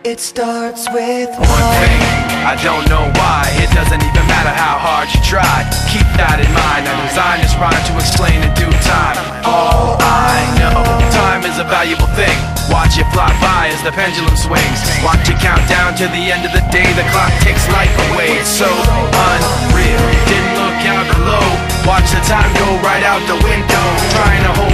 It starts with one thing, I don't know why. It doesn't even matter how hard you try. Keep that in mind, I designed this rhyme to explain in due time. All I know, time is a valuable thing. Watch it fly by as the pendulum swings. Watch it count down to the end of the day. The clock takes life away, it's so unreal. Didn't look out below, watch the time go right out the window. Trying to hold